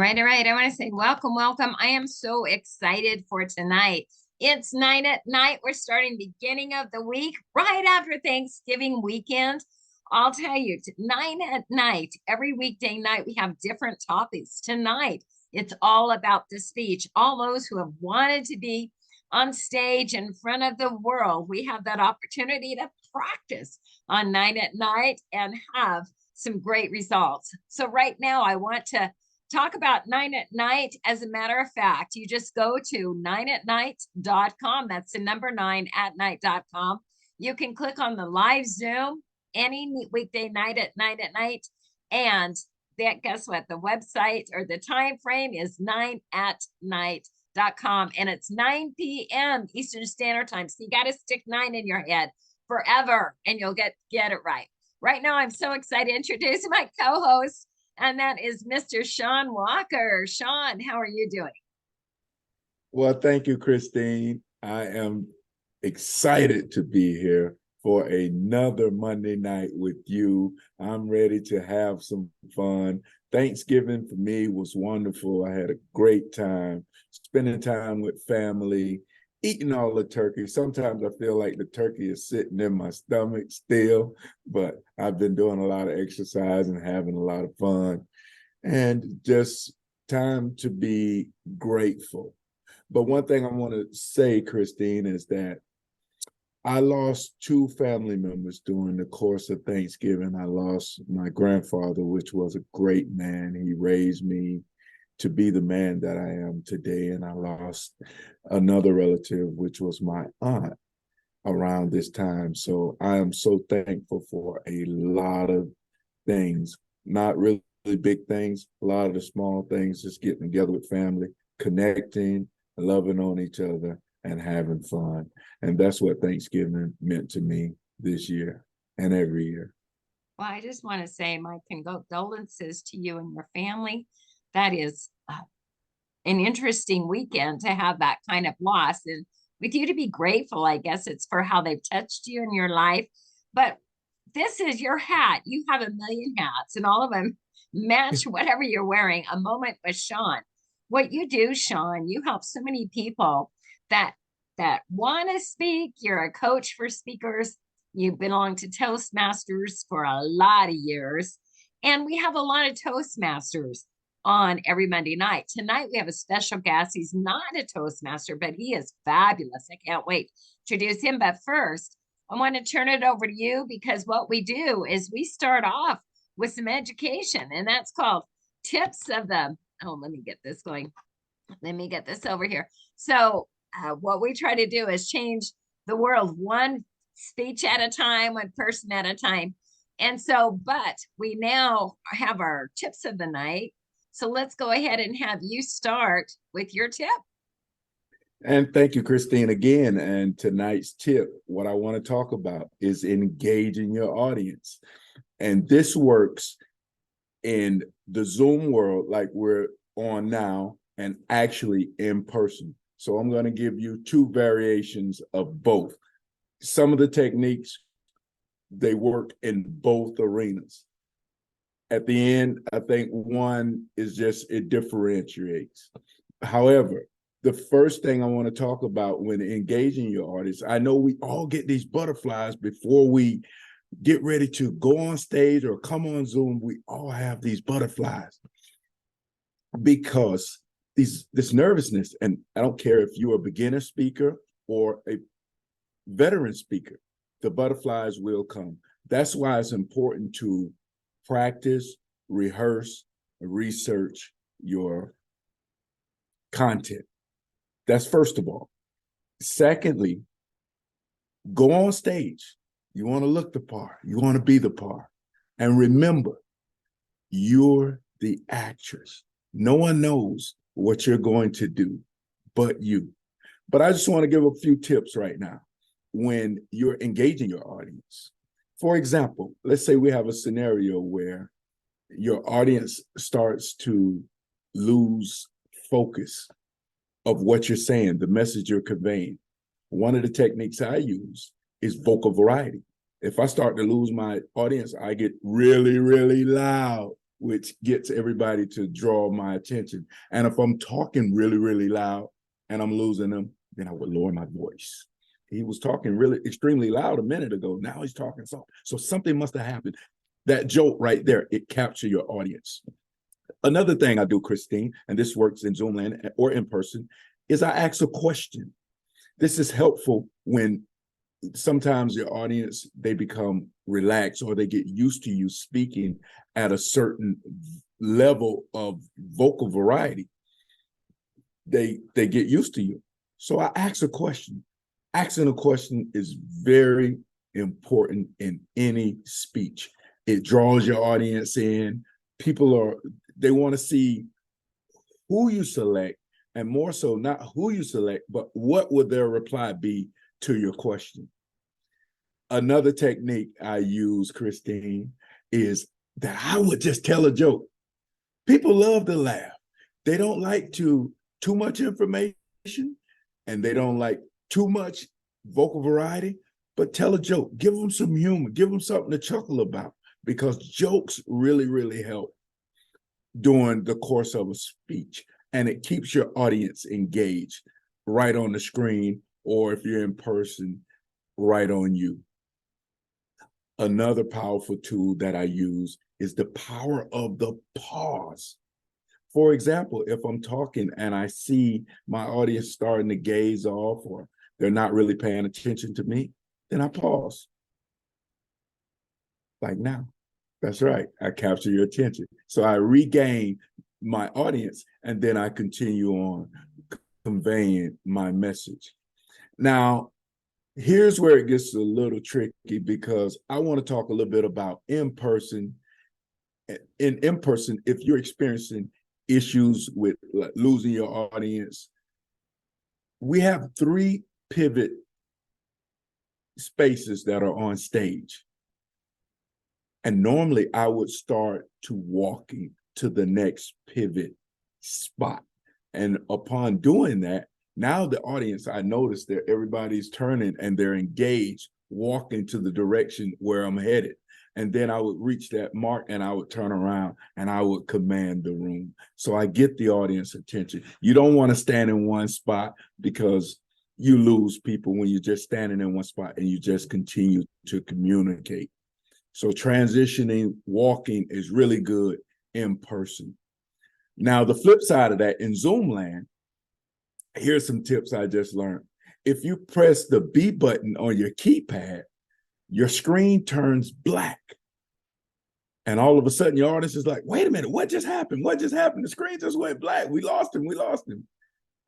All right. I want to say welcome, welcome. I am so excited for tonight. It's 9 at night. We're starting beginning of the week right after Thanksgiving weekend. I'll tell you, 9 at night, every weekday night, we have different topics. Tonight, it's all about the speech. All those who have wanted to be on stage in front of the world, we have that opportunity to practice on 9 at night and have some great results. So right now, I want to talk about 9 at night. As a matter of fact, you just go to 9atnight.com. That's the number 9atnight.com. You can click on the live Zoom any weekday night at 9 at night. And that, guess what? The website or the time frame is 9atnight.com. And it's 9 p.m. Eastern Standard Time. So you got to stick 9 in your head forever and you'll get it right. Right now, I'm so excited to introduce my co-host, and that is Mr. Shawn Walker. Shawn, how are you doing? Well, thank you, Christine. I am excited to be here for another Monday night with you. I'm ready to have some fun. Thanksgiving for me was wonderful. I had a great time spending time with family, eating all the turkey. Sometimes I feel like the turkey is sitting in my stomach still, but I've been doing a lot of exercise and having a lot of fun, and just time to be grateful. But one thing I want to say, Christine, is that I lost 2 family members during the course of Thanksgiving. I lost my grandfather, which was a great man. He raised me to be the man that I am today. And I lost another relative, which was my aunt, around this time. So I am so thankful for a lot of things, not really big things, a lot of the small things, just getting together with family, connecting, loving on each other, and having fun. And that's what Thanksgiving meant to me this year and every year. Well, I just want to say my condolences to you and your family. That is an interesting weekend to have that kind of loss. And with you to be grateful, I guess it's for how they've touched you in your life. But this is your hat. You have a million hats and all of them match whatever you're wearing. A moment with Shawn. What you do, Shawn, you help so many people that want to speak. You're a coach for speakers. You belong to Toastmasters for a lot of years. And we have a lot of Toastmasters on every Monday night. Tonight, we have a special guest. He's not a Toastmaster, but he is fabulous. I can't wait to introduce him. But first, I want to turn it over to you, because what we do is we start off with some education, and that's called Tips of the, let me get this going. Let me get this over here. So what we try to do is change the world one speech at a time, one person at a time. And so, but we now have our tips of the night. So let's go ahead and have you start with your tip. And thank you, Christine, again. And tonight's tip, what I want to talk about is engaging your audience. And this works in the Zoom world like we're on now, and actually in person. So I'm going to give you 2 variations of both. Some of the techniques, they work in both arenas. At the end, I think one is just, it differentiates. However, the first thing I want to talk about when engaging your audience, I know we all get these butterflies before we get ready to go on stage or come on Zoom. We all have these butterflies because this nervousness, and I don't care if you're a beginner speaker or a veteran speaker, the butterflies will come. That's why it's important to practice, rehearse, research your content. That's first of all. Secondly, go on stage. You want to look the part. You want to be the part. And remember, you're the actress. No one knows what you're going to do but you. But I just want to give a few tips right now when you're engaging your audience. For example, let's say we have a scenario where your audience starts to lose focus of what you're saying, the message you're conveying. One of the techniques I use is vocal variety. If I start to lose my audience, I get really, really loud. which gets everybody to draw my attention. And if I'm talking really, really loud and I'm losing them, then I would lower my voice. He was talking really extremely loud a minute ago. Now he's talking soft. So something must have happened. That jolt right there, it captures your audience. Another thing I do, Christine, and this works in Zoom land or in person, is I ask a question. This is helpful when sometimes your audience, they become relaxed or they get used to you speaking at a certain level of vocal variety. They get used to you. So I ask a question. Asking a question is very important in any speech. It draws your audience in. They want to see who you select, and more so, not who you select, but what would their reply be to your question. Another technique I use, Christine, is that I would just tell a joke. People love to laugh. They don't like too much information, and they don't like too much vocal variety, but tell a joke. Give them some humor. Give them something to chuckle about, because jokes really, really help during the course of a speech, and it keeps your audience engaged right on the screen, or if you're in person, right on you. Another powerful tool that I use is the power of the pause. For example, if I'm talking and I see my audience starting to gaze off, or they're not really paying attention to me, then I pause. Like now. That's right. I capture your attention. So I regain my audience, and then I continue on conveying my message. Now, here's where it gets a little tricky, because I want to talk a little bit about in-person. In person, if you're experiencing issues with losing your audience, we have 3 pivot spaces that are on stage. And normally I would start to walking to the next pivot spot. And upon doing that, now the audience, I noticed that everybody's turning and they're engaged, walking to the direction where I'm headed. And then I would reach that mark and I would turn around and I would command the room. So I get the audience attention. You don't want to stand in one spot, because you lose people when you're just standing in one spot and you just continue to communicate. So transitioning, walking is really good in person. Now, the flip side of that, in Zoom land, here's some tips I just learned. If you press the B button on your keypad, your screen turns black. And all of a sudden, your audience is like, wait a minute, what just happened? What just happened? The screen just went black. We lost him. We lost him.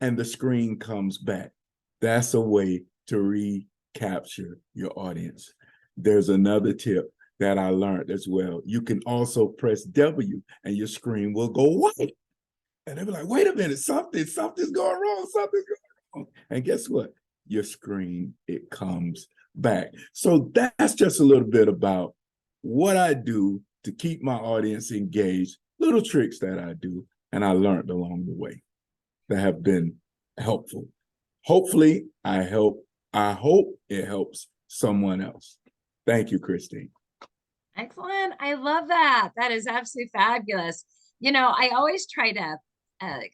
And the screen comes back. That's a way to recapture your audience. There's another tip that I learned as well. You can also press W and your screen will go white. And they'll be like, wait a minute, something's going wrong, something's going wrong. And guess what? Your screen, it comes back. So that's just a little bit about what I do to keep my audience engaged, little tricks that I do, and I learned along the way that have been helpful. Hopefully, I hope it helps someone else. Thank you, Christine. Excellent. I love that. That is absolutely fabulous. You know, I always try to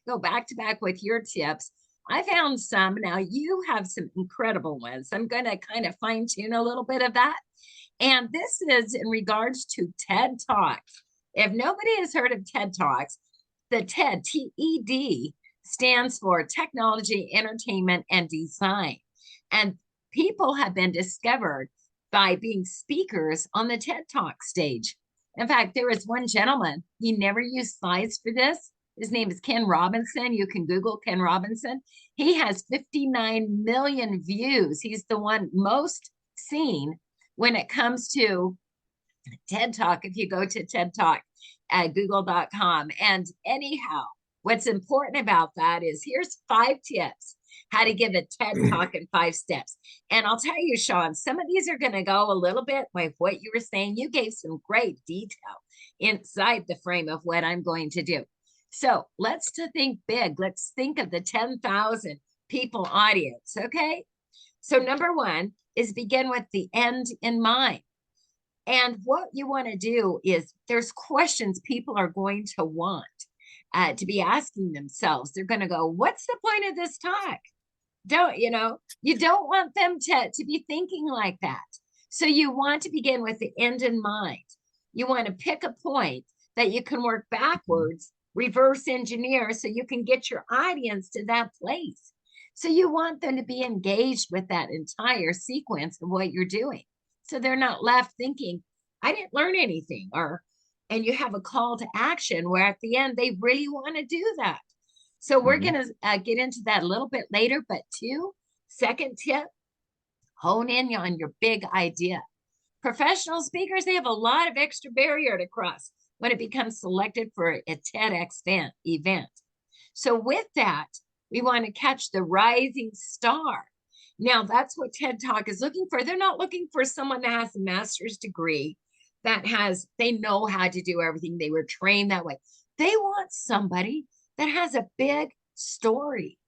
go back to back with your tips. I found some. Now you have some incredible ones. I'm going to kind of fine tune a little bit of that. And this is in regards to TED Talks. If nobody has heard of TED Talks, the TED, T-E-D, stands for Technology, Entertainment, and Design. And people have been discovered by being speakers on the TED Talk stage. In fact, there was one gentleman, he never used slides for this. His name is Ken Robinson. You can Google Ken Robinson. He has 59 million views. He's the one most seen when it comes to TED Talk. If you go to TED Talk at google.com. And anyhow, what's important about that is here's 5 tips how to give a TED Talk in 5 steps. And I'll tell you, Shawn, some of these are going to go a little bit like what you were saying. You gave some great detail inside the frame of what I'm going to do. So let's think big. Let's think of the 10,000 people audience, okay? So number 1 is begin with the end in mind. And what you want to do is there's questions people are going to want to be asking themselves. They're going to go, what's the point of this talk? You don't want them to be thinking like that. So you want to begin with the end in mind. You want to pick a point that you can work backwards, reverse engineer, so you can get your audience to that place. So you want them to be engaged with that entire sequence of what you're doing. So they're not left thinking, I didn't learn anything, and you have a call to action where at the end they really want to do that. So we're going to get into that a little bit later, but second tip, hone in on your big idea. Professional speakers, they have a lot of extra barrier to cross when it becomes selected for a TEDx event. So with that, we want to catch the rising star. Now, that's what TED Talk is looking for. They're not looking for someone that has a master's degree, they know how to do everything. They were trained that way. They want somebody that has a big story,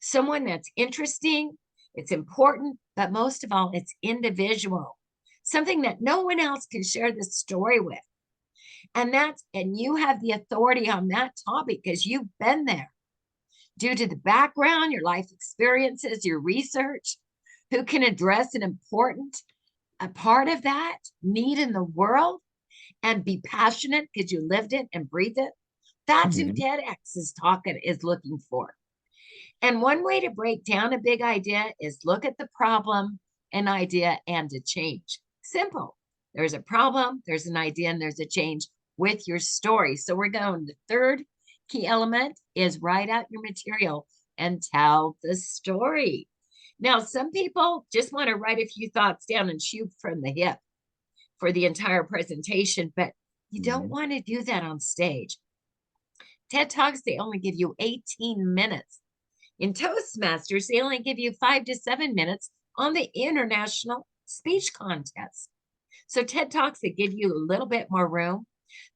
someone that's interesting, it's important, but most of all, it's individual, something that no one else can share the story with. And you have the authority on that topic because you've been there due to the background, your life experiences, your research, who can address an important a part of that need in the world and be passionate because you lived it and breathed it. That's who TEDx is looking for. And one way to break down a big idea is look at the problem, an idea, and a change. Simple. There's a problem, there's an idea, and there's a change with your story. So we're going, the third key element is write out your material and tell the story. Now, some people just want to write a few thoughts down and shoot from the hip for the entire presentation, but you don't want to do that on stage. TED Talks, they only give you 18 minutes. In Toastmasters, they only give you 5 to 7 minutes on the international speech contest. So TED Talks, they give you a little bit more room.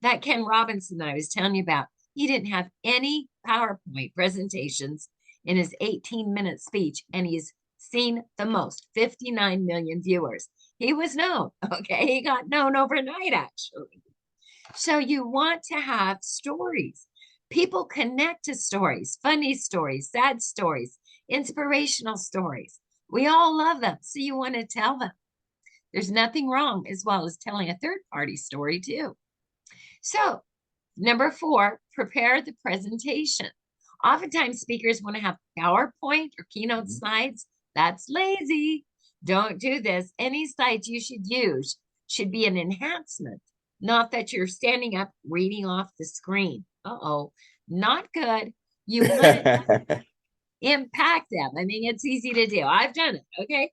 That Ken Robinson that I was telling you about, he didn't have any PowerPoint presentations in his 18-minute speech, and he's seen the most, 59 million viewers. He was known, okay? He got known overnight, actually. So you want to have stories. People connect to stories, funny stories, sad stories, inspirational stories. We all love them, so you want to tell them. There's nothing wrong as well as telling a third-party story too. So, number 4, prepare the presentation. Oftentimes speakers want to have PowerPoint or keynote slides. That's lazy. Don't do this. Any slides you should use should be an enhancement, not that you're standing up reading off the screen. Not good. You want to impact them. I mean, it's easy to do. I've done it, okay?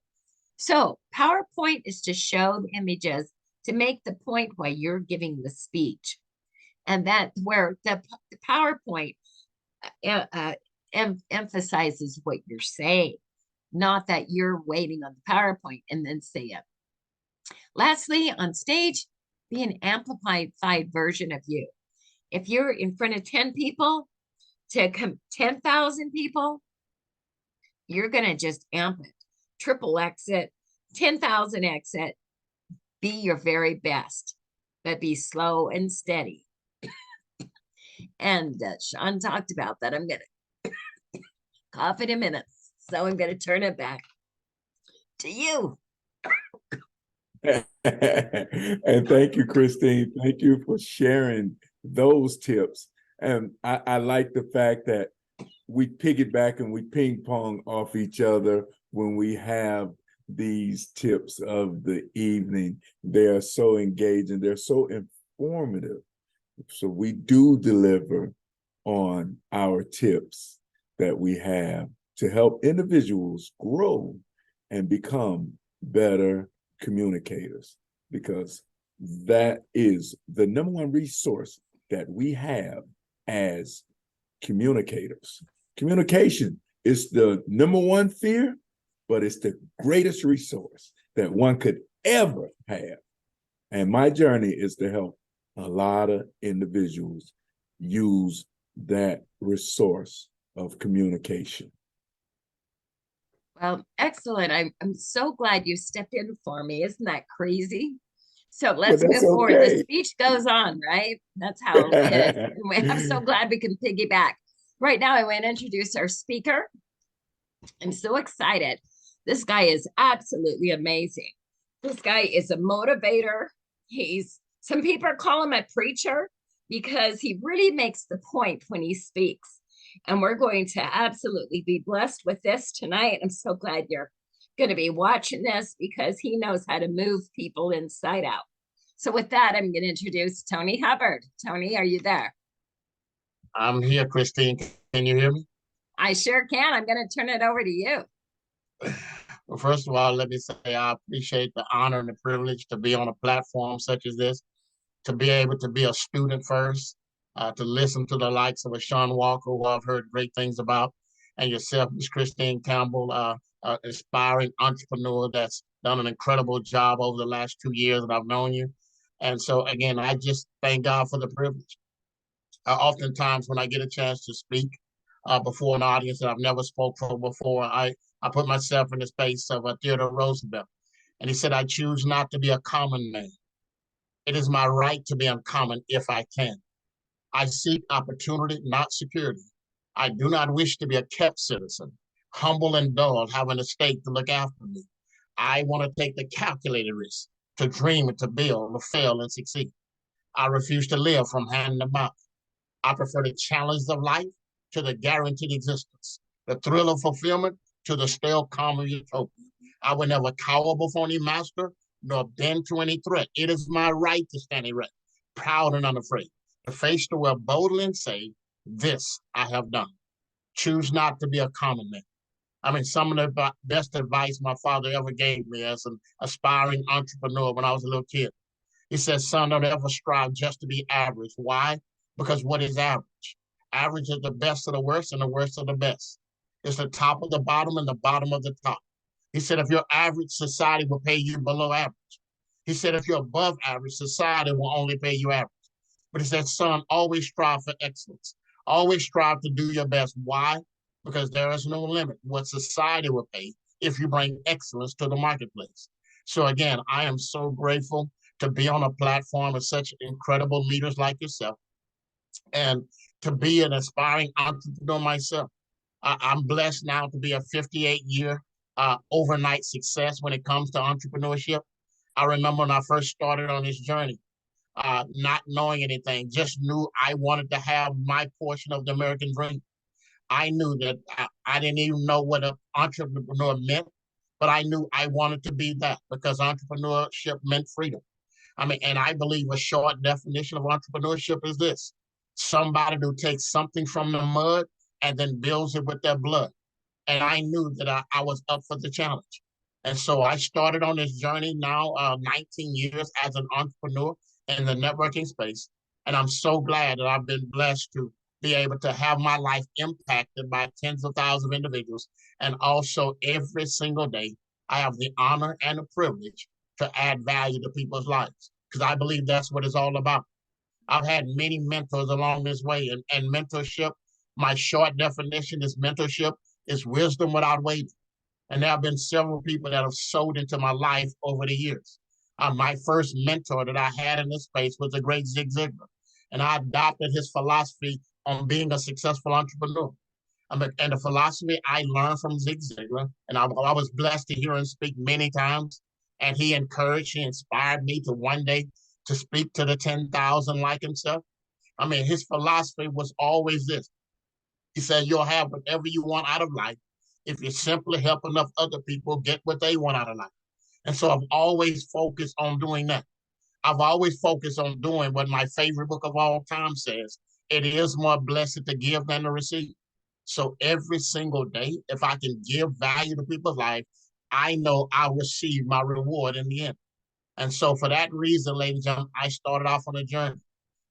So PowerPoint is to show the images to make the point while you're giving the speech. And that's where the PowerPoint emphasizes what you're saying, not that you're waiting on the PowerPoint and then say it. Lastly, on stage, be an amplified version of you. If you're in front of 10 people to 10,000 people, you're going to just amp it, triple exit, 10,000 exit, be your very best, but be slow and steady. And Shawn talked about that. I'm going to cough in a minute, so I'm going to turn it back to you. And thank you, Christine. Thank you for sharing those tips. And I like the fact that we piggyback and we ping pong off each other when we have these tips of the evening. They are so engaging. They're so informative. So we do deliver on our tips that we have to help individuals grow and become better communicators, because that is the number one resource that we have as communicators. Communication is the number one fear, but it's the greatest resource that one could ever have. And my journey is to help a lot of individuals use that resource of communication. Well, excellent. I'm so glad you stepped in for me. Isn't that crazy? So Well, let's that's move forward. The okay. speech goes on, right? That's how it is. And I'm so glad we can piggyback. Right now, I want to introduce our speaker. I'm so excited. This guy is absolutely amazing. This guy is a motivator. Some people call him a preacher because he really makes the point when he speaks. And we're going to absolutely be blessed with this tonight. I'm so glad you're going to be watching this because he knows how to move people inside out. So with that, I'm going to introduce Tony Hubbard. Tony, are you there? I'm here, Christine. Can you hear me? I sure can. I'm going to turn it over to you. Well, first of all, let me say I appreciate the honor and the privilege to be on a platform such as this, to be able to be a student first, to listen to the likes of a Shawn Walker, who I've heard great things about, and yourself, Ms. Christine Campbell, aspiring entrepreneur that's done an incredible job over the last 2 years that I've known you. And so, again, I just thank God for the privilege. Oftentimes, when I get a chance to speak before an audience that I've never spoke for before, I put myself in the space of a Theodore Roosevelt. And he said, I choose not to be a common man. It is my right to be uncommon if I can. I seek opportunity, not security. I do not wish to be a kept citizen, humble and dull, having a state to look after me. I want to take the calculated risk, to dream and to build, to fail and succeed. I refuse to live from hand to mouth. I prefer the challenges of life to the guaranteed existence, the thrill of fulfillment to the stale calm of utopia. I will never cower before any master, nor bend to any threat. It is my right to stand erect, proud and unafraid, to face the world boldly and say, this I have done. Choose not to be a common man. I mean, some of the best advice my father ever gave me as an aspiring entrepreneur when I was a little kid. He said, son, don't ever strive just to be average. Why? Because what is average? Average is the best of the worst and the worst of the best. It's the top of the bottom and the bottom of the top. He said, if you're average, society will pay you below average. He said, if you're above average, society will only pay you average. But he said, son, always strive for excellence. Always strive to do your best. Why? Because there is no limit what society will pay if you bring excellence to the marketplace. So again, I am so grateful to be on a platform of such incredible leaders like yourself and to be an aspiring entrepreneur myself. I'm blessed now to be a 58-year overnight success when it comes to entrepreneurship. I remember when I first started on this journey, not knowing anything, just knew I wanted to have my portion of the American dream. I knew that I didn't even know what an entrepreneur meant, but I knew I wanted to be that because entrepreneurship meant freedom. I mean, and I believe a short definition of entrepreneurship is this: somebody who takes something from the mud and then builds it with their blood. And I knew that I was up for the challenge. And so I started on this journey now, 19 years as an entrepreneur in the networking space. And I'm so glad that I've been blessed to be able to have my life impacted by tens of thousands of individuals. And also every single day, I have the honor and the privilege to add value to people's lives because I believe that's what it's all about. I've had many mentors along this way, and mentorship, my short definition is mentorship is wisdom without waiting. And there have been several people that have sowed into my life over the years. My first mentor that I had in this space was the great Zig Ziglar, and I adopted his philosophy on being a successful entrepreneur. And the philosophy I learned from Zig Ziglar, and I was blessed to hear him speak many times, and he inspired me to one day to speak to the 10,000 like himself. I mean, his philosophy was always this. He said, you'll have whatever you want out of life if you simply help enough other people get what they want out of life. And so I've always focused on doing that. I've always focused on doing what my favorite book of all time says. It is more blessed to give than to receive. So every single day, if I can give value to people's life, I know I'll receive my reward in the end. And so for that reason, ladies and gentlemen, I started off on a journey.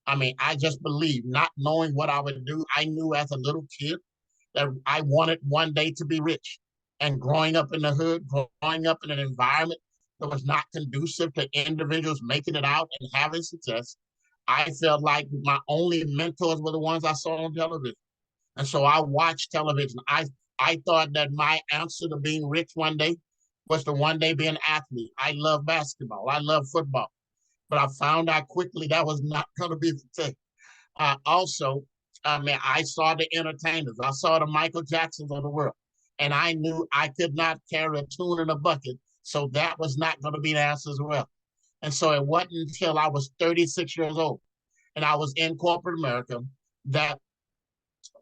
I mean, I just believed, not knowing what I would do. I knew as a little kid that I wanted one day to be rich. And growing up in the hood, growing up in an environment that was not conducive to individuals making it out and having success, I felt like my only mentors were the ones I saw on television. And so I watched television. I thought that my answer to being rich one day was to one day be an athlete. I love basketball. I love football. but I found out quickly that was not going to be the case. Also, I saw the entertainers. I saw the Michael Jacksons of the world, and I knew I could not carry a tune in a bucket, so that was not going to be the answer as well. And so it wasn't until I was 36 years old and I was in corporate America that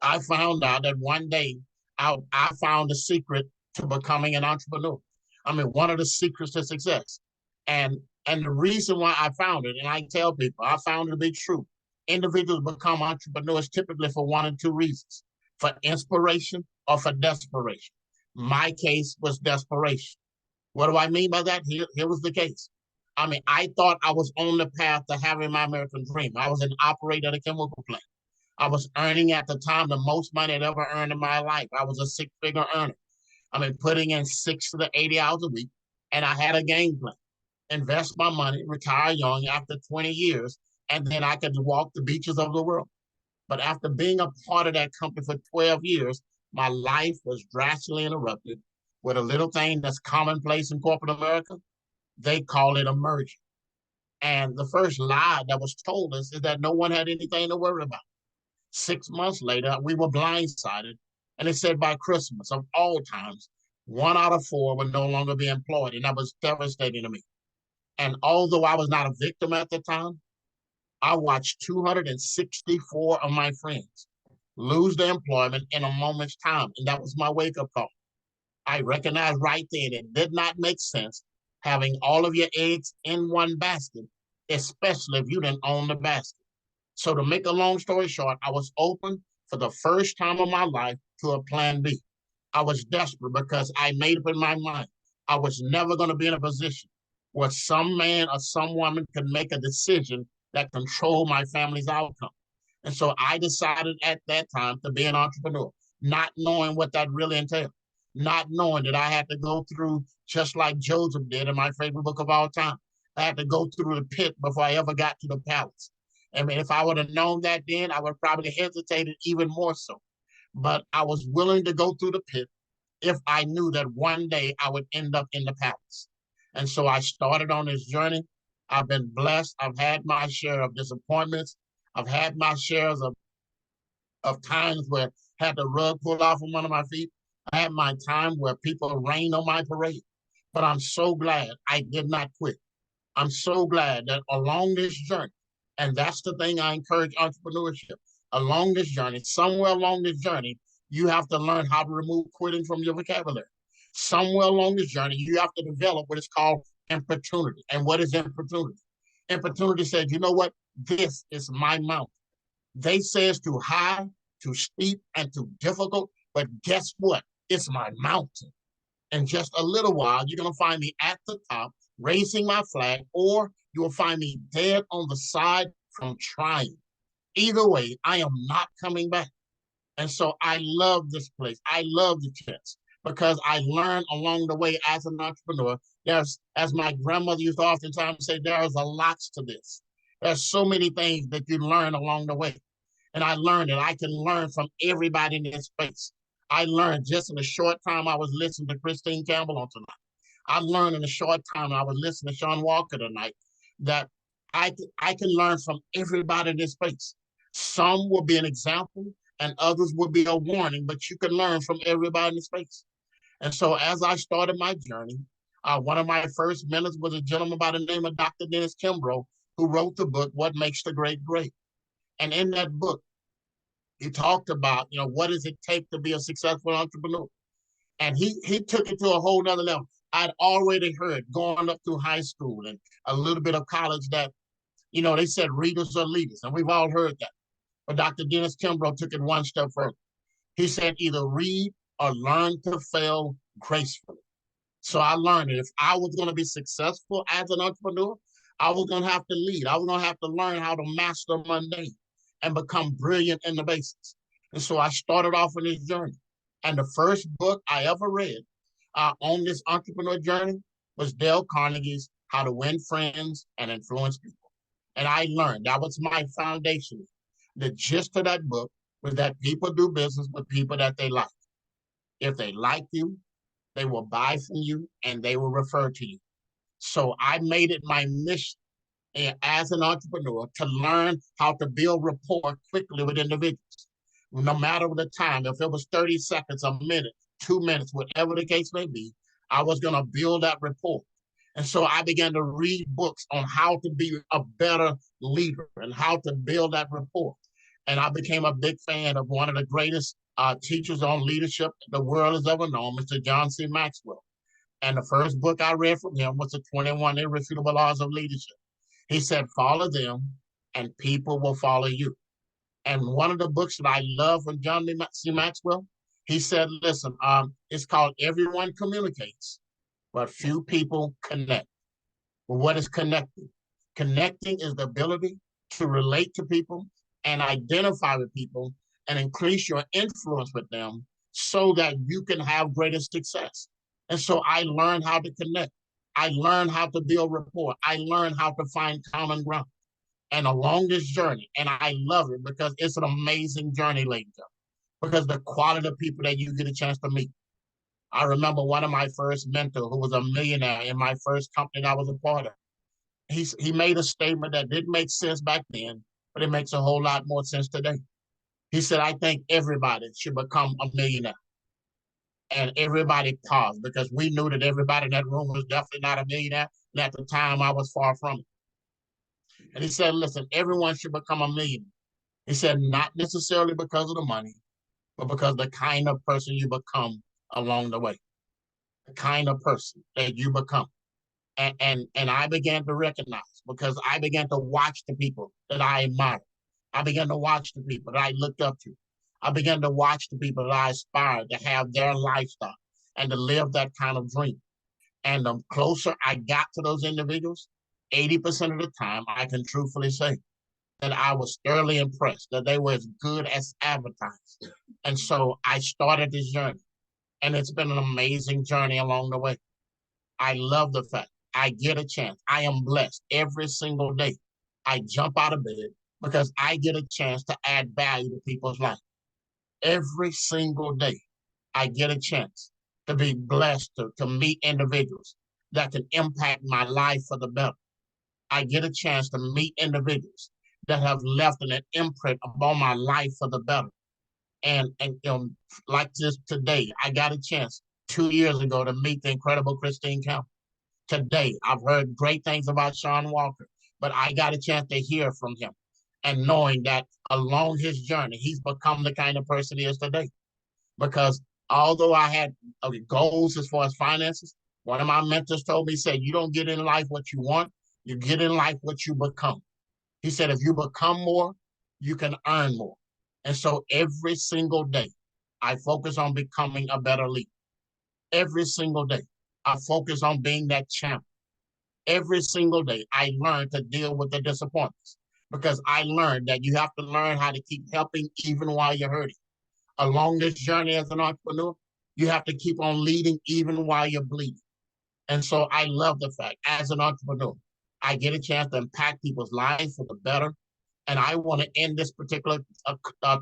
I found out that one day I found the secret to becoming an entrepreneur. I mean, one of the secrets to success. And and the reason why I found it, and I tell people, I found it to be true. Individuals become entrepreneurs typically for one of two reasons, for inspiration or for desperation. My case was desperation. What do I mean by that? Here was the case. I mean, I thought I was on the path to having my American dream. I was an operator at a chemical plant. I was earning at the time the most money I'd ever earned in my life. I was a six-figure earner. I mean, putting in 60 to 80 hours a week, and I had a game plan. Invest my money, retire young after 20 years, and then I could walk the beaches of the world. But after being a part of that company for 12 years, my life was drastically interrupted with a little thing that's commonplace in corporate America. They call it a merger. And the first lie that was told us is that no one had anything to worry about. 6 months later, we were blindsided, and it said by Christmas of all times, 1 out of 4 would no longer be employed, and that was devastating to me. And although I was not a victim at the time, I watched 264 of my friends lose their employment in a moment's time, and that was my wake-up call. I recognized right then it did not make sense having all of your eggs in one basket, especially if you didn't own the basket. So to make a long story short, I was open for the first time of my life to a plan B. I was desperate because I made up in my mind I was never going to be in a position where some man or some woman could make a decision that controlled my family's outcome. And so I decided at that time to be an entrepreneur, not knowing what that really entailed, not knowing that I had to go through, just like Joseph did in my favorite book of all time. I had to go through the pit before I ever got to the palace. I mean, if I would have known that then, I would probably hesitated even more so. But I was willing to go through the pit if I knew that one day I would end up in the palace. And so I started on this journey. I've been blessed. I've had my share of disappointments. I've had my shares of times where I had the rug pulled off from under my feet. I had my time where people rained on my parade. But I'm so glad I did not quit. I'm so glad that along this journey, and that's the thing I encourage entrepreneurship. Along this journey, somewhere along this journey, you have to learn how to remove quitting from your vocabulary. Somewhere along this journey, you have to develop what is called importunity. And what is importunity? Importunity says, you know what? This is my mountain. They say it's too high, too steep, and too difficult. But guess what? It's my mountain. In just a little while, you're going to find me at the top, raising my flag, or you will find me dead on the side from trying. Either way, I am not coming back. And so I love this place. I love the chance because I learned along the way as an entrepreneur. There's, as my grandmother used to oftentimes say, there's a lot to this. There's so many things that you learn along the way. And I learned that I can learn from everybody in this space. I learned just in a short time I was listening to Christine Campbell on tonight. I learned in a short time I was listening to Shawn Walker tonight that I can learn from everybody in this space. Some will be an example and others will be a warning, but you can learn from everybody in the space. And so as I started my journey, one of my first mentors was a gentleman by the name of Dr. Dennis Kimbrough, who wrote the book, What Makes the Great Great. And in that book, he talked about, what does it take to be a successful entrepreneur? And he took it to a whole nother level. I'd already heard going up through high school and a little bit of college that, they said readers are leaders, and we've all heard that. But Dr. Dennis Kimbrough took it one step further. He said either read or learn to fail gracefully. So I learned that if I was going to be successful as an entrepreneur, I was going to have to lead. I was going to have to learn how to master mundane and become brilliant in the basics. And so I started off on this journey. And the first book I ever read on this entrepreneur journey was Dale Carnegie's How to Win Friends and Influence People. And I learned, that was my foundation. The gist of that book was that people do business with people that they like. If they like you, they will buy from you and they will refer to you. So I made it my mission as an entrepreneur to learn how to build rapport quickly with individuals. No matter the time, if it was 30 seconds, a minute, 2 minutes, whatever the case may be, I was going to build that rapport. And so I began to read books on how to be a better leader and how to build that rapport. And I became a big fan of one of the greatest teachers on leadership the world has ever known, Mr. John C. Maxwell. And the first book I read from him was the 21 Irrefutable Laws of Leadership. He said, follow them and people will follow you. And one of the books that I love from John C. Maxwell, he said, listen, it's called Everyone Communicates, but few people connect. Well, what is connecting? Connecting is the ability to relate to people and identify with people and increase your influence with them so that you can have greater success. And so I learned how to connect. I learned how to build rapport. I learned how to find common ground. And along this journey, and I love it because it's an amazing journey, ladies and gentlemen, because the quality of people that you get a chance to meet. I remember one of my first mentors who was a millionaire in my first company that I was a part of. He made a statement that didn't make sense back then, but it makes a whole lot more sense today. He said, I think everybody should become a millionaire. And everybody paused because we knew that everybody in that room was definitely not a millionaire. And at the time, I was far from it. And he said, listen, everyone should become a millionaire. He said, not necessarily because of the money, but because the kind of person you become along the way, the kind of person that you become. And I began to recognize because I began to watch the people that I admired. I began to watch the people that I looked up to. I began to watch the people that I aspired to have their lifestyle and to live that kind of dream. And the closer I got to those individuals, 80% of the time, I can truthfully say that I was thoroughly impressed that they were as good as advertised. And so I started this journey, and it's been an amazing journey along the way. I love the fact I get a chance. I am blessed every single day. I jump out of bed because I get a chance to add value to people's life. Every single day, I get a chance to be blessed to meet individuals that can impact my life for the better. I get a chance to meet individuals that have left an imprint upon my life for the better. And like this today, I got a chance 2 years ago to meet the incredible Christine Campbell. Today, I've heard great things about Shawn Walker, but I got a chance to hear from him and knowing that along his journey, he's become the kind of person he is today. Because although I had goals as far as finances, one of my mentors told me, said, you don't get in life what you want, you get in life what you become. He said, if you become more, you can earn more. And so every single day, I focus on becoming a better leader. Every single day, I focus on being that champion. Every single day, I learn to deal with the disappointments because I learned that you have to learn how to keep helping even while you're hurting. Along this journey as an entrepreneur, you have to keep on leading even while you're bleeding. And so I love the fact, as an entrepreneur, I get a chance to impact people's lives for the better. And I want to end this particular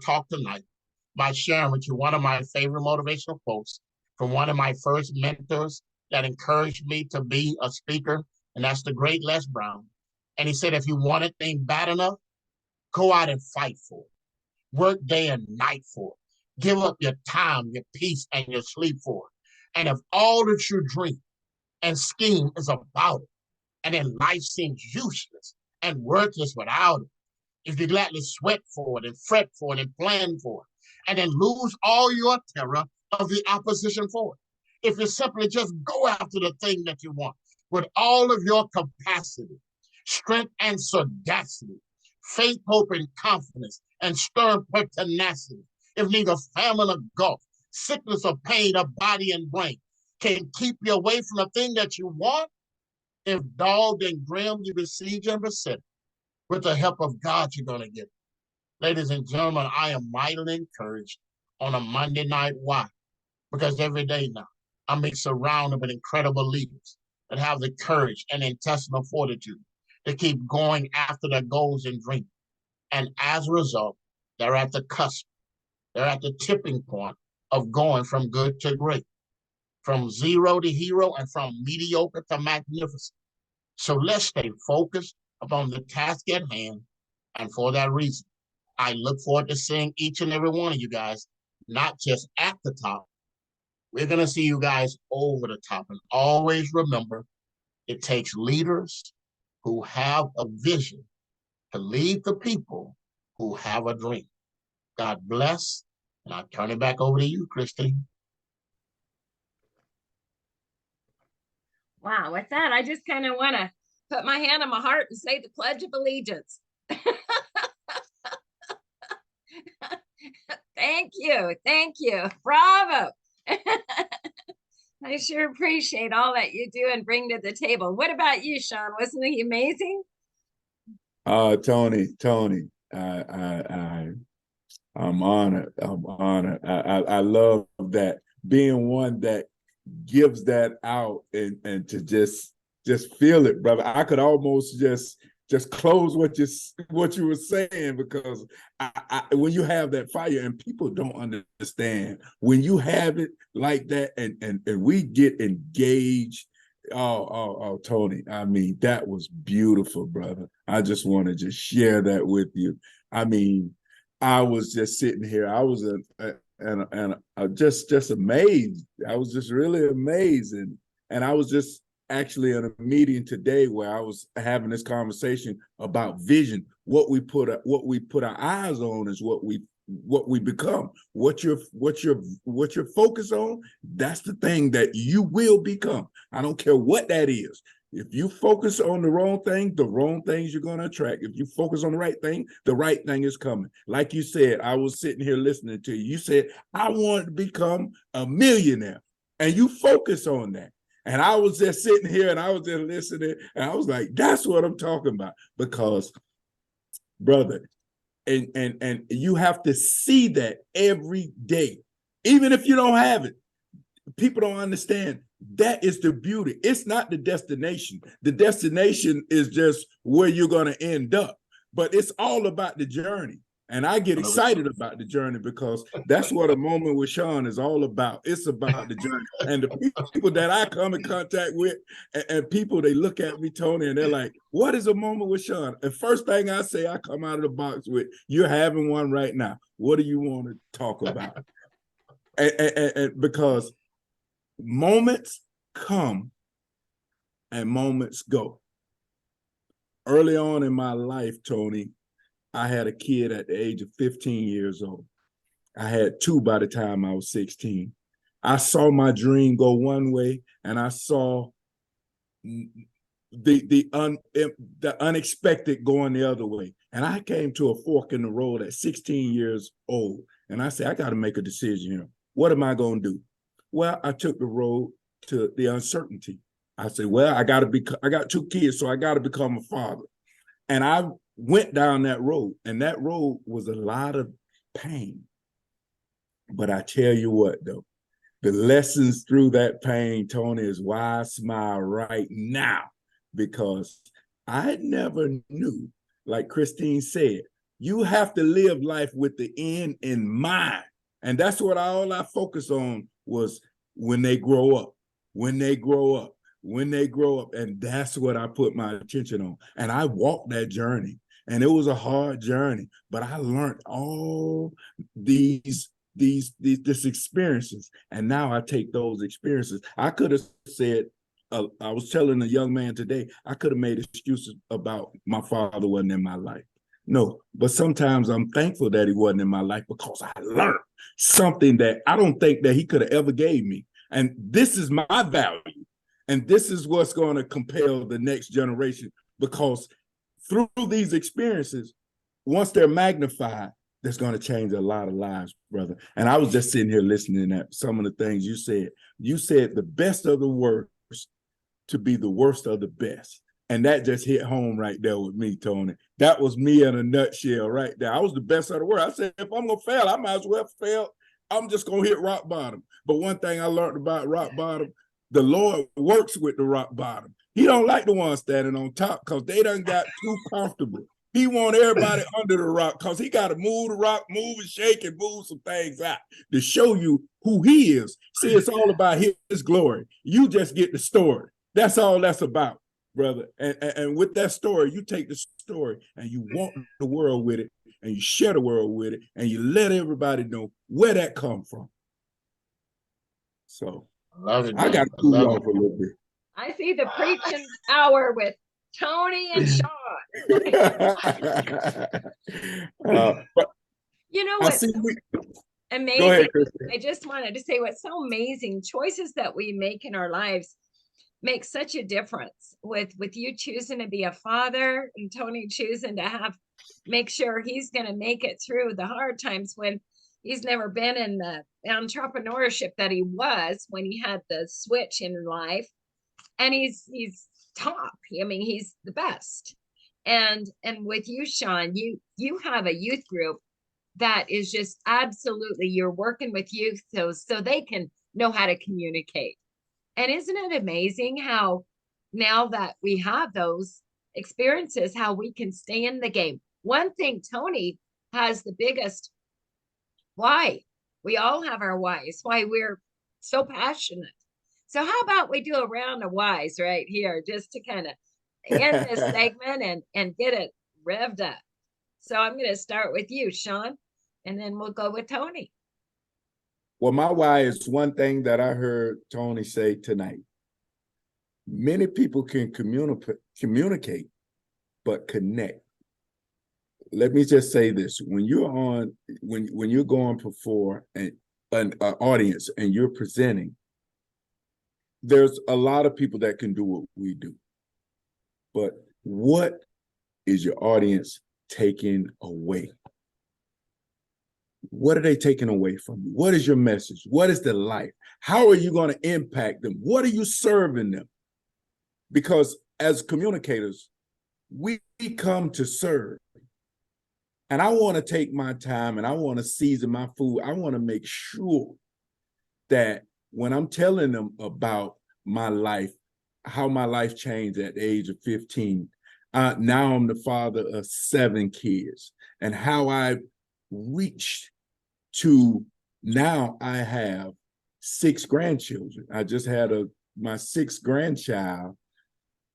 talk tonight by sharing with you one of my favorite motivational quotes from one of my first mentors that encouraged me to be a speaker, and that's the great Les Brown. And he said, if you want a thing bad enough, go out and fight for it. Work day and night for it. Give up your time, your peace, and your sleep for it. And if all that you dream and scheme is about it, and then life seems useless and worthless without it, if you gladly sweat for it and fret for it and plan for it, and then lose all your terror of the opposition for it, if you simply just go after the thing that you want with all of your capacity, strength and sagacity, faith, hope, and confidence, and stern pertinacity, if neither famine or gulf, sickness or pain of body and brain can keep you away from the thing that you want, if dogged and grim you besiege and beset, with the help of God, you're going to get it. Ladies and gentlemen, I am mightily encouraged on a Monday night. Why? Because every day now, I'm being surrounded with incredible leaders that have the courage and intestinal fortitude to keep going after their goals and dreams. And as a result, they're at the cusp. They're at the tipping point of going from good to great, from zero to hero, and from mediocre to magnificent. So let's stay focused upon the task at hand. And for that reason, I look forward to seeing each and every one of you guys, not just at the top. We're going to see you guys over the top. And always remember, it takes leaders who have a vision to lead the people who have a dream. God bless. And I'll turn it back over to you, Christine. Wow, with that, I just kind of want to put my hand on my heart and say the Pledge of Allegiance. Thank you. Thank you. Bravo. I sure appreciate all that you do and bring to the table. What about you, Shawn? Wasn't he amazing? Tony, I'm honored. I'm honored. I love that, being one that gives that out and to just feel it, brother. I could almost just close what you were saying, because when you have that fire and people don't understand, when you have it like that and we get engaged. Oh, Tony, I mean, that was beautiful, brother. I just want to just share that with you. I mean, I was just sitting here. I was just amazed. I was just really amazed, and I was just actually in a meeting today where I was having this conversation about vision. What we put our eyes on is what we become. What you're focused on, that's the thing that you will become. I don't care what that is. If you focus on the wrong things you're going to attract. If you focus on the right thing is coming. Like you said, I was sitting here listening to you. You said, I want to become a millionaire. And you focus on that. And I was just sitting here and I was just listening. And I was like, that's what I'm talking about. Because, brother, and you have to see that every day. Even if you don't have it, people don't understand. That is the beauty. It's not the destination. The destination is just where you're going to end up. But it's all about the journey. And I get excited about the journey, because that's what a moment with Shawn is all about. It's about the journey. And the people that I come in contact with, and people, they look at me, Tony, and they're like, what is a moment with Shawn? And first thing I say, I come out of the box with, you're having one right now. What do you want to talk about? and because moments come and moments go. Early on in my life, Tony, I had a kid at the age of 15 years old. I had two by the time I was 16. I saw my dream go one way, and I saw the unexpected going the other way. And I came to a fork in the road at 16 years old. And I said, I got to make a decision here. What am I going to do? Well, I took the road to the uncertainty. I said, well, I got two kids, so I got to become a father. And I went down that road, and that road was a lot of pain. But I tell you what, though, the lessons through that pain, Tony, is why I smile right now, because I never knew, like Christine said, you have to live life with the end in mind. And that's what all I focus on was when they grow up, when they grow up, when they grow up. And that's what I put my attention on. And I walked that journey. And it was a hard journey, but I learned all these experiences. And now I take those experiences. I could have said, I was telling a young man today, I could have made excuses about my father wasn't in my life. No, but sometimes I'm thankful that he wasn't in my life, because I learned something that I don't think that he could have ever gave me. And this is my value. And this is what's going to compel the next generation, because through these experiences, once they're magnified, that's going to change a lot of lives, brother. And I was just sitting here listening at some of the things you said. You said the best of the worst to be the worst of the best. And that just hit home right there with me, Tony. That was me in a nutshell right there. I was the best of the world. I said, if I'm going to fail, I might as well fail. I'm just going to hit rock bottom. But one thing I learned about rock bottom, the Lord works with the rock bottom. He don't like the ones standing on top, because they done got too comfortable. He want everybody under the rock, because he got to move the rock, move and shake and move some things out to show you who he is. See, it's all about his glory. You just get the story. That's all that's about. brother. And with that story, you take the story and you walk the world with it, and you share the world with it, and you let everybody know where that come from. So Love it, I got man. to cool Love off a little bit. I see the preaching hour with Tony and Shawn. But You know I what's see. Go amazing? ahead, Kristen. I just wanted to say what's so amazing. Choices that we make in our lives make such a difference. With you choosing to be a father and Tony choosing to make sure he's going to make it through the hard times when he's never been in the entrepreneurship that he was when he had the switch in life. And he's top. I mean, he's the best. And with you, Shawn, you have a youth group that is just absolutely, you're working with youth so they can know how to communicate. And isn't it amazing how now that we have those experiences, how we can stay in the game? One thing, Tony has the biggest why. We all have our whys, why we're so passionate. So how about we do a round of whys right here, just to kind of end this segment and get it revved up. So I'm going to start with you, Shawn, and then we'll go with Tony. Well, my why is one thing that I heard Tony say tonight. Many people can communicate, but connect. Let me just say this: when you're going before an audience and you're presenting, there's a lot of people that can do what we do. But what is your audience taking away? What are they taking away from you? What is your message? What is the life? How are you going to impact them? What are you serving them? Because as communicators, we come to serve. And I want to take my time and I want to season my food. I want to make sure that when I'm telling them about my life, how my life changed at the age of 15, now I'm the father of 7 kids, and how I reached to now I have 6 grandchildren. I just had my 6th grandchild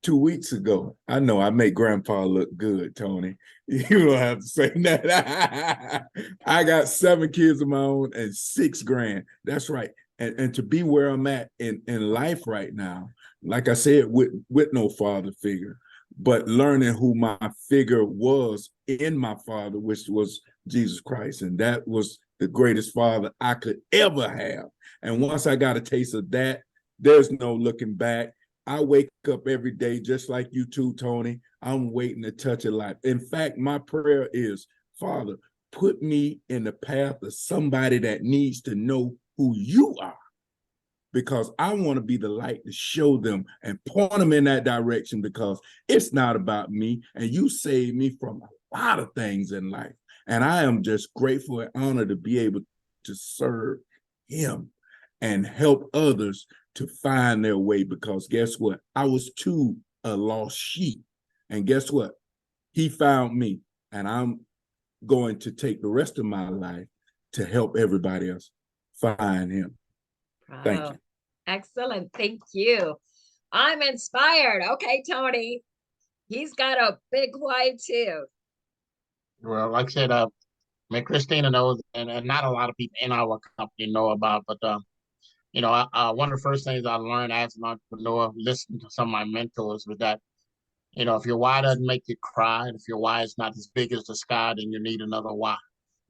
2 weeks ago. I know I make grandpa look good, Tony. You don't have to say that. I got 7 kids of my own and 6 grand. That's right. And to be where I'm at in life right now, like I said, with no father figure, but learning who my figure was in my father, which was Jesus Christ. And that was the greatest father I could ever have. And once I got a taste of that, there's no looking back. I wake up every day just like you too, Tony. I'm waiting to touch a life. In fact, my prayer is, Father, put me in the path of somebody that needs to know who you are, because I want to be the light to show them and point them in that direction, because it's not about me. And you saved me from a lot of things in life. And I am just grateful and honored to be able to serve him and help others to find their way, because guess what? I was too a lost sheep. And guess what? He found me, and I'm going to take the rest of my life to help everybody else find him. Wow. Thank you. Excellent. Thank you. I'm inspired. Okay, Tony. He's got a big why too. Well, like I said, I mean, Christina knows, and not a lot of people in our company know about, but you know, one of the first things I learned as an entrepreneur, listening to some of my mentors, was that, you know, if your why doesn't make you cry, and if your why is not as big as the sky, then you need another why.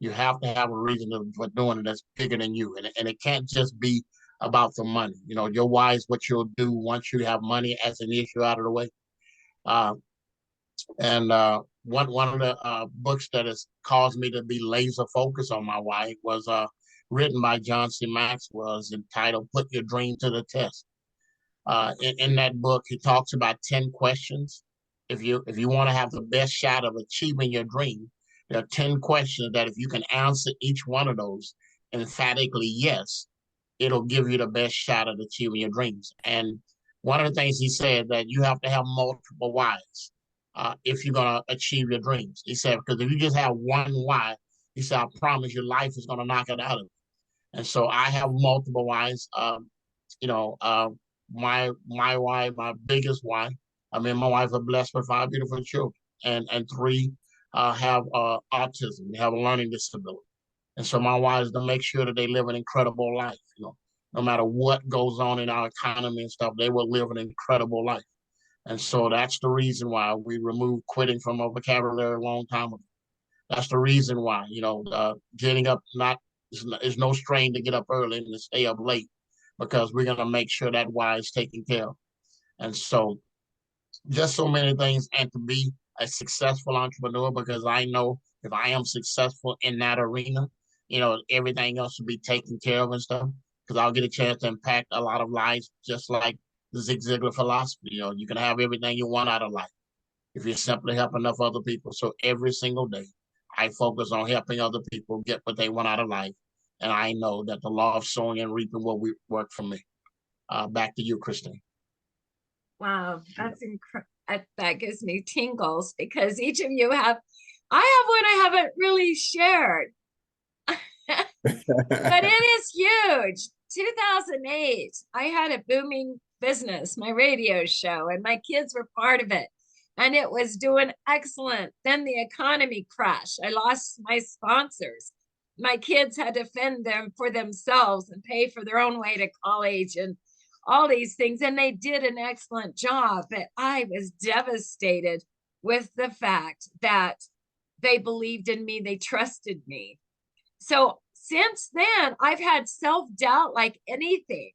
You have to have a reason for doing it that's bigger than you. And it can't just be about the money. You know, your why is what you'll do once you have money as an issue out of the way. One of the books that has caused me to be laser focused on my why was written by John C. Maxwell, is entitled "Put Your Dream to the Test." In that book, he talks about 10 questions. If you want to have the best shot of achieving your dream, there are 10 questions that if you can answer each one of those emphatically yes, it'll give you the best shot at achieving your dreams. And one of the things he said, that you have to have multiple whys if you're going to achieve your dreams. He said, because if you just have one why, he said, I promise your life is going to knock it out of you. And so I have multiple whys. My why, my biggest why I mean, my wife are blessed with 5 beautiful children, and 3 have autism. They have a learning disability. And so my wife is to make sure that they live an incredible life. No matter what goes on in our economy and stuff, they will live an incredible life. And so that's the reason why we removed quitting from our vocabulary a long time ago. That's the reason why, getting up is no strain to get up early and to stay up late, because we're gonna make sure that why is taken care of. And so just so many things, and to be a successful entrepreneur, because I know if I am successful in that arena, everything else will be taken care of and stuff, because I'll get a chance to impact a lot of lives, just like the Zig Ziglar philosophy. You can have everything you want out of life if you simply help enough other people. So every single day, I focus on helping other people get what they want out of life. And I know that the law of sowing and reaping will work for me. Back to you, Christine. Wow, that's incredible. That gives me tingles because each of you have, I have one I haven't really shared, but it is huge. 2008, I had a booming business, my radio show, and my kids were part of it. And it was doing excellent. Then the economy crashed. I lost my sponsors. My kids had to fend them for themselves and pay for their own way to college and all these things. And they did an excellent job. But I was devastated with the fact that they believed in me. They trusted me. So since then, I've had self-doubt like anything.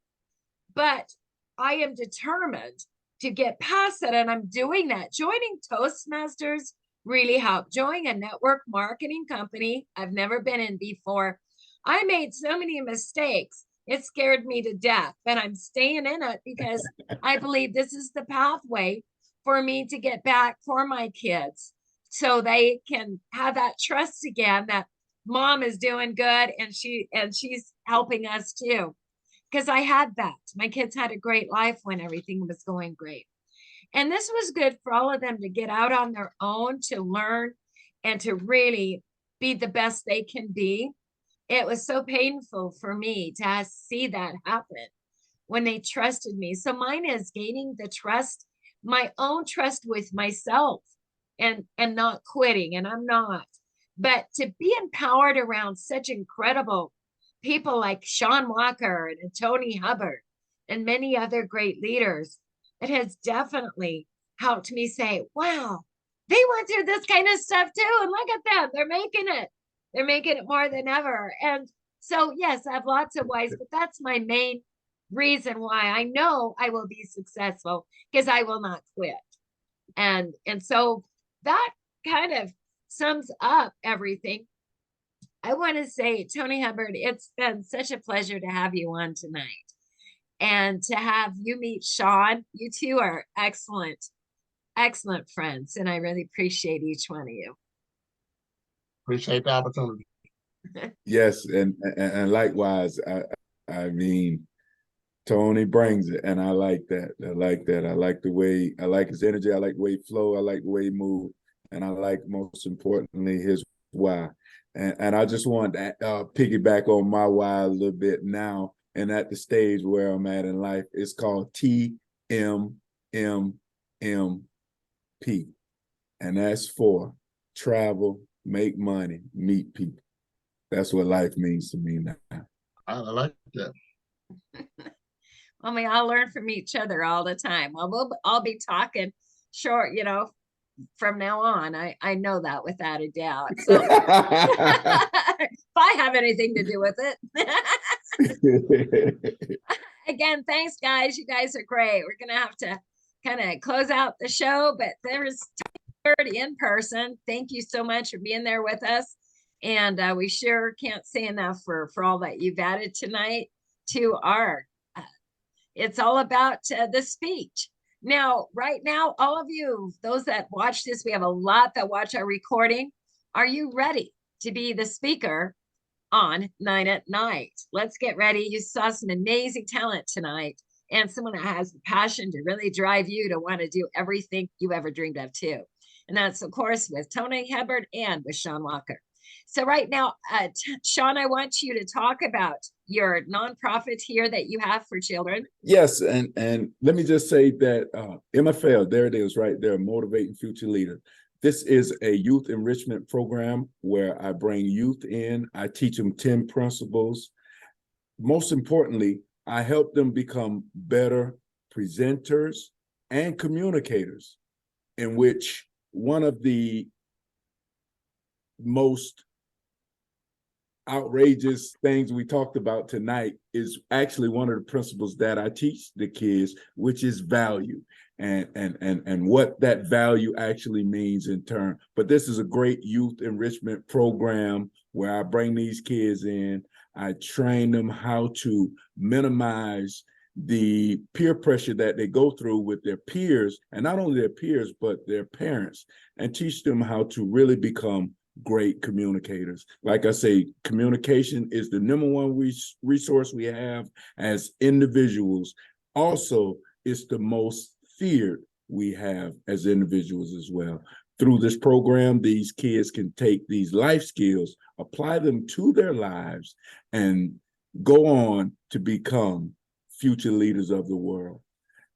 But I am determined to get past that, and I'm doing that. Joining Toastmasters really helped. Joining a network marketing company I've never been in before. I made so many mistakes. It scared me to death, but I'm staying in it because I believe this is the pathway for me to get back for my kids so they can have that trust again that mom is doing good and she's helping us too. Because I had that. My kids had a great life when everything was going great. And this was good for all of them to get out on their own, to learn and to really be the best they can be. It was so painful for me to see that happen when they trusted me. So mine is gaining the trust, my own trust with myself and not quitting. And I'm not. But to be empowered around such incredible people like Shawn Walker and Tony Hubbard and many other great leaders, it has definitely helped me say, wow, they went through this kind of stuff too. And look at them, they're making it. They're making it more than ever. And so, yes, I have lots of whys, but that's my main reason why I know I will be successful, because I will not quit. And so that kind of sums up everything. I want to say, Tony Hubbard, it's been such a pleasure to have you on tonight and to have you meet Shawn. You two are excellent, excellent friends. And I really appreciate each one of you. Appreciate the opportunity. Yes, and likewise, I mean, Tony brings it, and I like that. I like that. I like the way, I like his energy. I like the way he flow. I like the way he move, and I like, most importantly, his why. And I just want to piggyback on my why a little bit now, and at the stage where I'm at in life. It's called TMMP, and that's for travel, make money, meet people. That's what life means to me now. I like that. Well, we all learn from each other all the time. Well, we'll all be talking short, from now on. I know that without a doubt. So if I have anything to do with it. Again, thanks, guys. You guys are great. We're going to have to kind of close out the show, but there's in person. Thank you so much for being there with us. And we sure can't say enough for all that you've added tonight to our, it's all about the speech. Now, right now, all of you, those that watch this, we have a lot that watch our recording. Are you ready to be the speaker on 9 at Night? Let's get ready. You saw some amazing talent tonight and someone that has the passion to really drive you to want to do everything you ever dreamed of too. And that's, of course, with Tony Hubbard and with Shawn Walker. So right now, Shawn, I want you to talk about your nonprofit here that you have for children. Yes, and let me just say that MFL, there it is right there, Motivating Future Leaders. This is a youth enrichment program where I bring youth in. I teach them 10 principles. Most importantly, I help them become better presenters and communicators, in which one of the most outrageous things we talked about tonight is actually one of the principles that I teach the kids, which is value and what that value actually means in turn. But this is a great youth enrichment program where I bring these kids in. I train them how to minimize the peer pressure that they go through with their peers, and not only their peers, but their parents, and teach them how to really become great communicators. Like I say, communication is the #1 resource we have as individuals. Also, it's the most feared we have as individuals as well. Through this program, these kids can take these life skills, apply them to their lives, and go on to become future leaders of the world.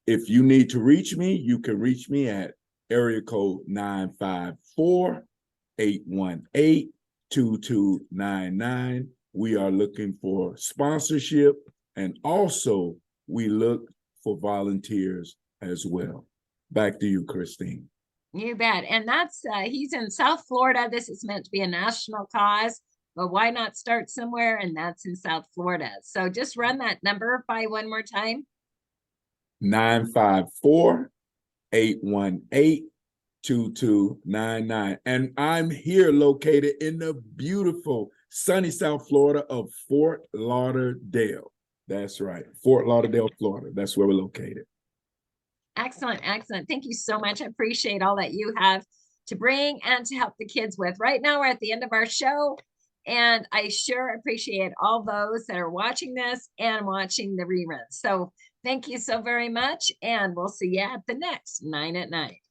If you need to reach me, you can reach me at area code 954-818-2299. We are looking for sponsorship, and also we look for volunteers as well. Back to you, Christine. You bet. And that's, he's in South Florida. This is meant to be a national cause, but why not start somewhere? And that's in South Florida. So just run that number by one more time. 954-818-2299. And I'm here located in the beautiful sunny South Florida of Fort Lauderdale. That's right. Fort Lauderdale, Florida. That's where we're located. Excellent. Excellent. Thank you so much. I appreciate all that you have to bring and to help the kids with. Right now, we're at the end of our show, and I sure appreciate all those that are watching this and watching the reruns. So thank you so very much, and we'll see you at the next 9 at Night.